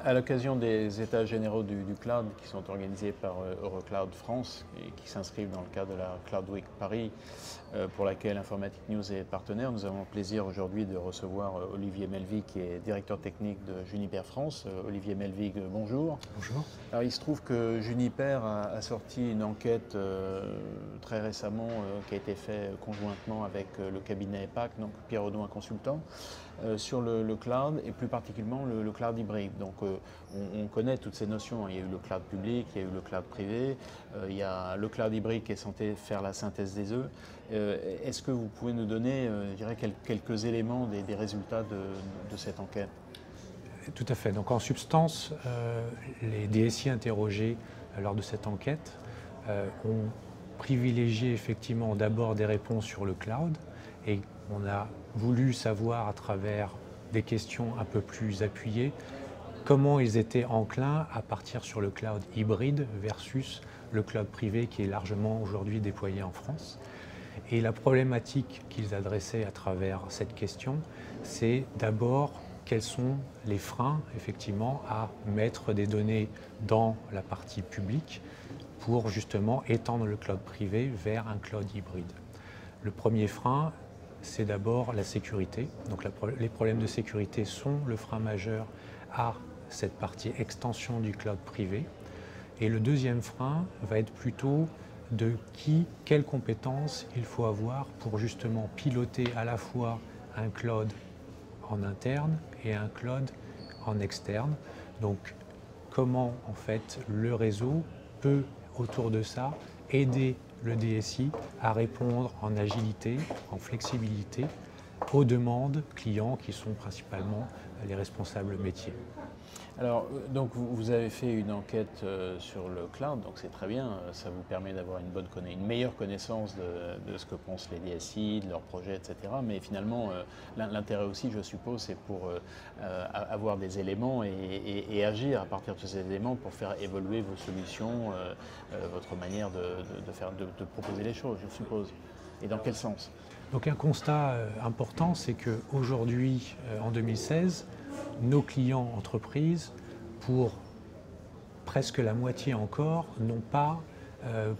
À l'occasion des États généraux du cloud qui sont organisés par Eurocloud France et qui s'inscrivent dans le cadre de la Cloud Week Paris, pour laquelle Informatique News est partenaire, nous avons le plaisir aujourd'hui de recevoir Olivier Melvig, qui est directeur technique de Juniper France. Olivier Melvig, bonjour. Bonjour. Alors, il se trouve que Juniper a sorti une enquête très récemment qui a été faite conjointement avec le cabinet EPAC, donc Pierre Audouin Consultant, sur le cloud et plus particulièrement le cloud hybride. Donc on connaît toutes ces notions. Il y a eu le cloud public, il y a eu le cloud privé, il y a le cloud hybride qui est censé faire la synthèse des œufs. Est-ce que vous pouvez nous donner, je dirais, quelques éléments des résultats de cette enquête? Tout à fait. Donc en substance, les DSI interrogés lors de cette enquête ont privilégié effectivement d'abord des réponses sur le cloud, et on a voulu savoir à travers des questions un peu plus appuyées comment ils étaient enclins à partir sur le cloud hybride versus le cloud privé qui est largement aujourd'hui déployé en France. Et la problématique qu'ils adressaient à travers cette question, c'est d'abord quels sont les freins effectivement à mettre des données dans la partie publique pour justement étendre le cloud privé vers un cloud hybride. Le premier frein, c'est d'abord la sécurité. Donc les problèmes de sécurité sont le frein majeur à cette partie extension du cloud privé. Et le deuxième frein va être plutôt de quelles compétences il faut avoir pour justement piloter à la fois un cloud en interne et un cloud en externe. Donc comment en fait le réseau peut autour de ça aider le DSI à répondre en agilité, en flexibilité aux demandes clients qui sont principalement les responsables métiers. Alors, donc vous avez fait une enquête sur le cloud, donc c'est très bien, ça vous permet d'avoir une meilleure connaissance de ce que pensent les DSI, de leurs projets, etc. Mais finalement, l'intérêt aussi, je suppose, c'est pour avoir des éléments et agir à partir de ces éléments pour faire évoluer vos solutions, votre manière de proposer les choses, je suppose. Et dans quel sens? Donc un constat important, c'est qu'aujourd'hui, en 2016, nos clients entreprises, pour presque la moitié encore, n'ont pas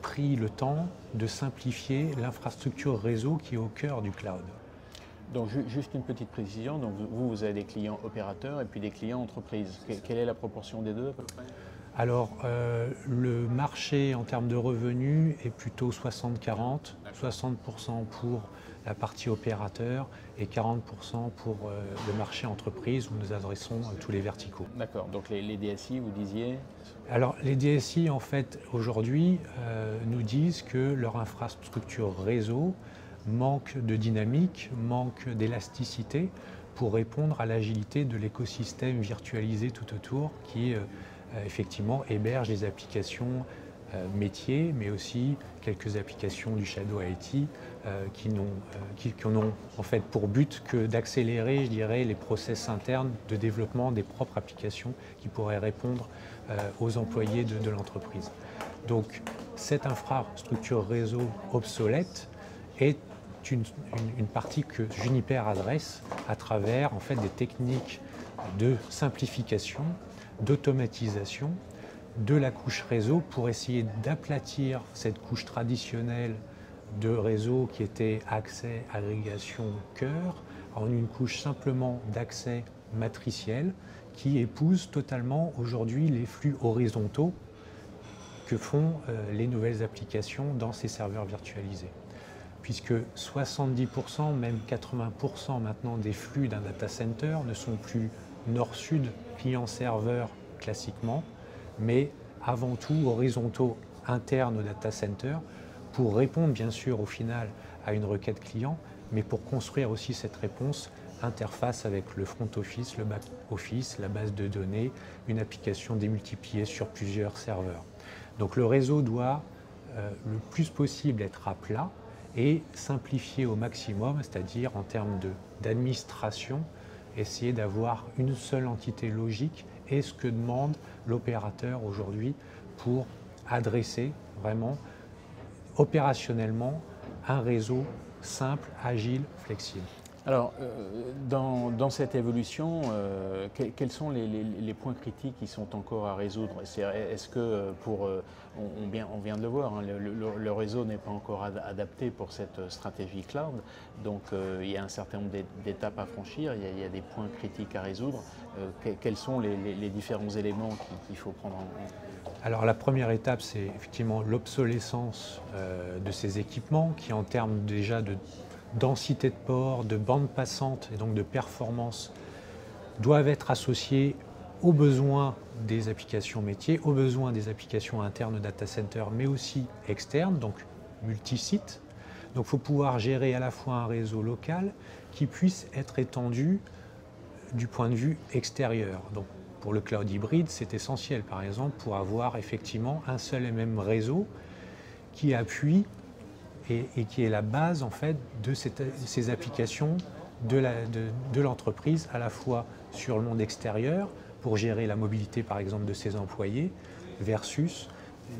pris le temps de simplifier l'infrastructure réseau qui est au cœur du cloud. Donc juste une petite précision, donc vous avez des clients opérateurs et puis des clients entreprises. Quelle est la proportion des deux à peu près? Alors le marché en termes de revenus est plutôt 60-40, 60% pour la partie opérateur et 40% pour le marché entreprise où nous adressons tous les verticaux. D'accord, donc les DSI, vous disiez? Alors les DSI en fait aujourd'hui nous disent que leur infrastructure réseau manque de dynamique, manque d'élasticité pour répondre à l'agilité de l'écosystème virtualisé tout autour qui effectivement héberge des applications métiers, mais aussi quelques applications du Shadow IT qui n'ont en fait pour but que d'accélérer, je dirais, les process internes de développement des propres applications qui pourraient répondre aux employés de l'entreprise. Donc cette infrastructure réseau obsolète est une partie que Juniper adresse à travers en fait des techniques de simplification, d'automatisation de la couche réseau pour essayer d'aplatir cette couche traditionnelle de réseau qui était accès, agrégation, cœur, en une couche simplement d'accès matriciel qui épouse totalement aujourd'hui les flux horizontaux que font les nouvelles applications dans ces serveurs virtualisés. Puisque 70%, même 80% maintenant des flux d'un data center ne sont plus nord-sud, client-serveur classiquement, mais avant tout horizontaux internes au data center pour répondre bien sûr au final à une requête client, mais pour construire aussi cette réponse interface avec le front office, le back office, la base de données, une application démultipliée sur plusieurs serveurs. Donc le réseau doit le plus possible être à plat et simplifier au maximum, c'est-à-dire en termes d'administration, essayer d'avoir une seule entité logique et ce que demande l'opérateur aujourd'hui pour adresser vraiment opérationnellement un réseau simple, agile, flexible. Alors, dans cette évolution, quels sont les points critiques qui sont encore à résoudre? Est-ce que, on vient de le voir, hein, le réseau n'est pas encore adapté pour cette stratégie cloud, donc il y a un certain nombre d'étapes à franchir, il y a des points critiques à résoudre. Quels sont les différents éléments qu'il faut prendre en compte? Alors la première étape, c'est effectivement l'obsolescence de ces équipements qui, en termes déjà de densité de port, de bande passante et donc de performance, doivent être associés aux besoins des applications métiers, aux besoins des applications internes au data center, mais aussi externes, donc multi-sites. Donc il faut pouvoir gérer à la fois un réseau local qui puisse être étendu du point de vue extérieur. Donc, pour le cloud hybride, c'est essentiel, par exemple, pour avoir effectivement un seul et même réseau qui appuie et qui est la base en fait de ces applications de l'entreprise, à la fois sur le monde extérieur, pour gérer la mobilité par exemple de ses employés, versus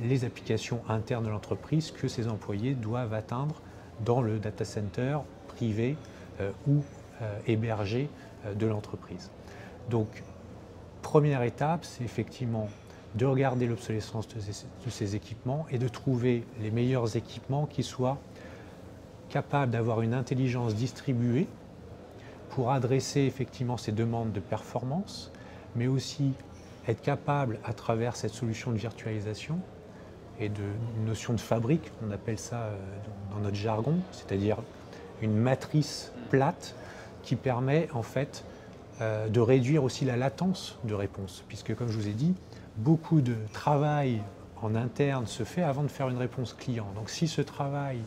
les applications internes de l'entreprise que ces employés doivent atteindre dans le data center privé ou hébergé de l'entreprise. Donc, première étape, c'est effectivement de regarder l'obsolescence de ces équipements et de trouver les meilleurs équipements qui soient capables d'avoir une intelligence distribuée pour adresser effectivement ces demandes de performance, mais aussi être capable, à travers cette solution de virtualisation et de notion de fabrique, on appelle ça dans notre jargon, c'est-à-dire une matrice plate qui permet en fait de réduire aussi la latence de réponse, puisque comme je vous ai dit, beaucoup de travail en interne se fait avant de faire une réponse client. Donc si ce travail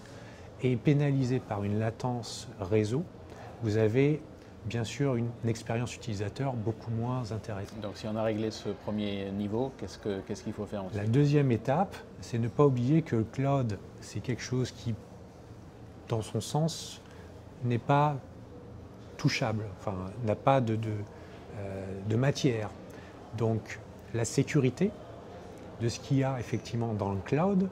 est pénalisé par une latence réseau, vous avez bien sûr une expérience utilisateur beaucoup moins intéressante. Donc si on a réglé ce premier niveau, qu'est-ce qu'il faut faire ensuite? La deuxième étape, c'est ne pas oublier que le cloud, c'est quelque chose qui, dans son sens, n'est pas touchable, enfin, n'a pas de matière. Donc la sécurité de ce qu'il y a effectivement dans le cloud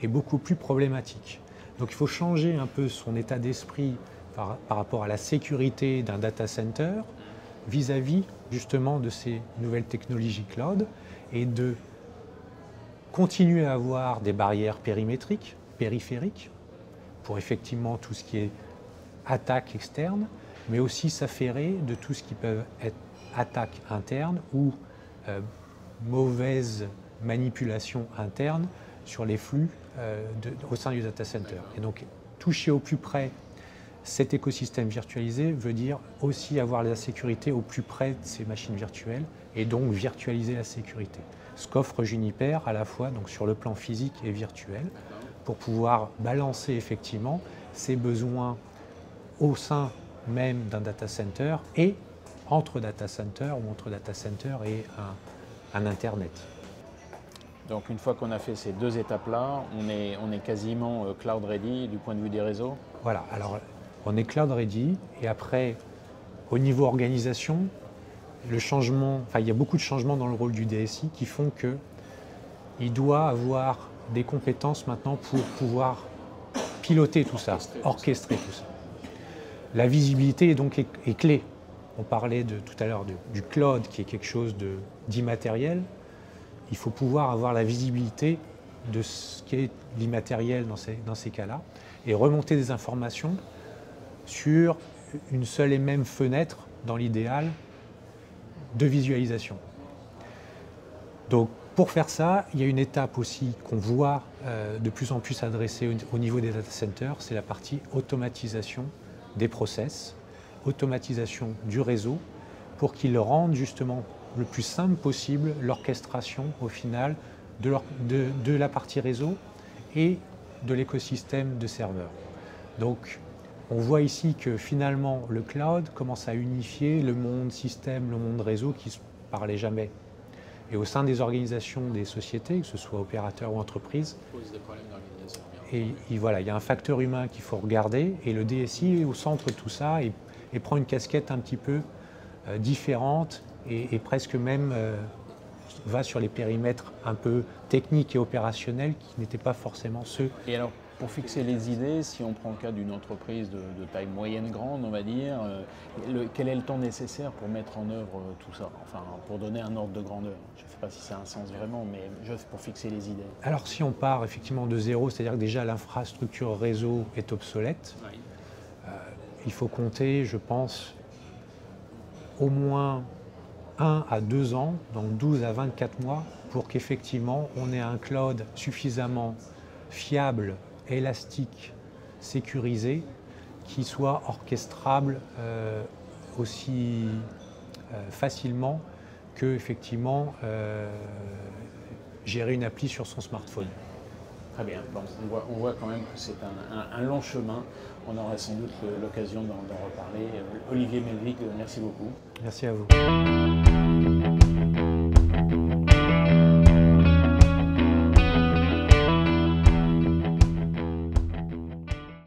est beaucoup plus problématique. Donc il faut changer un peu son état d'esprit par rapport à la sécurité d'un data center vis-à-vis justement de ces nouvelles technologies cloud et de continuer à avoir des barrières périmétriques, périphériques, pour effectivement tout ce qui est attaque externe, mais aussi s'affairer de tout ce qui peut être attaque interne ou mauvaise manipulation interne sur les flux au sein du data center. Et donc toucher au plus près cet écosystème virtualisé veut dire aussi avoir la sécurité au plus près de ces machines virtuelles et donc virtualiser la sécurité. Ce qu'offre Juniper à la fois donc sur le plan physique et virtuel pour pouvoir balancer effectivement ses besoins au sein même d'un data center et entre data center ou entre data center et un Internet. Donc une fois qu'on a fait ces deux étapes-là, on est quasiment cloud ready du point de vue des réseaux? Voilà, alors on est cloud ready et après, au niveau organisation, le changement, il y a beaucoup de changements dans le rôle du DSI qui font qu'il doit avoir des compétences maintenant pour pouvoir piloter tout ça, orchestrer tout ça. La visibilité donc est clé. On parlait tout à l'heure du cloud qui est quelque chose d'immatériel. Il faut pouvoir avoir la visibilité de ce qu'est l'immatériel dans ces cas-là et remonter des informations sur une seule et même fenêtre, dans l'idéal, de visualisation. Donc pour faire ça, il y a une étape aussi qu'on voit de plus en plus adressée au niveau des data centers, c'est la partie automatisation des process, automatisation du réseau, pour qu'ils rendent justement le plus simple possible l'orchestration au final de la partie réseau et de l'écosystème de serveurs. Donc on voit ici que finalement le cloud commence à unifier le monde système, le monde réseau qui ne se parlaient jamais. Et au sein des organisations, des sociétés, que ce soit opérateurs ou entreprises, voilà, il y a un facteur humain qu'il faut regarder et le DSI est au centre de tout ça et prend une casquette un petit peu différente et presque même va sur les périmètres un peu techniques et opérationnels qui n'étaient pas forcément ceux. Et alors, pour fixer les idées, si on prend le cas d'une entreprise de taille moyenne grande, on va dire, quel est le temps nécessaire pour mettre en œuvre tout ça? Enfin, pour donner un ordre de grandeur. Je ne sais pas si ça a un sens vraiment, mais juste pour fixer les idées. Alors si on part effectivement de zéro, c'est-à-dire que déjà l'infrastructure réseau est obsolète, Oui. il faut compter, je pense, au moins 1 à 2 ans, donc 12 à 24 mois, pour qu'effectivement on ait un cloud suffisamment fiable, élastique, sécurisé, qui soit orchestrable aussi facilement que effectivement gérer une appli sur son smartphone. Très bien. Bon, on voit quand même que c'est un long chemin. On aura sans doute l'occasion d'en reparler. Olivier Melvic, merci beaucoup. Merci à vous.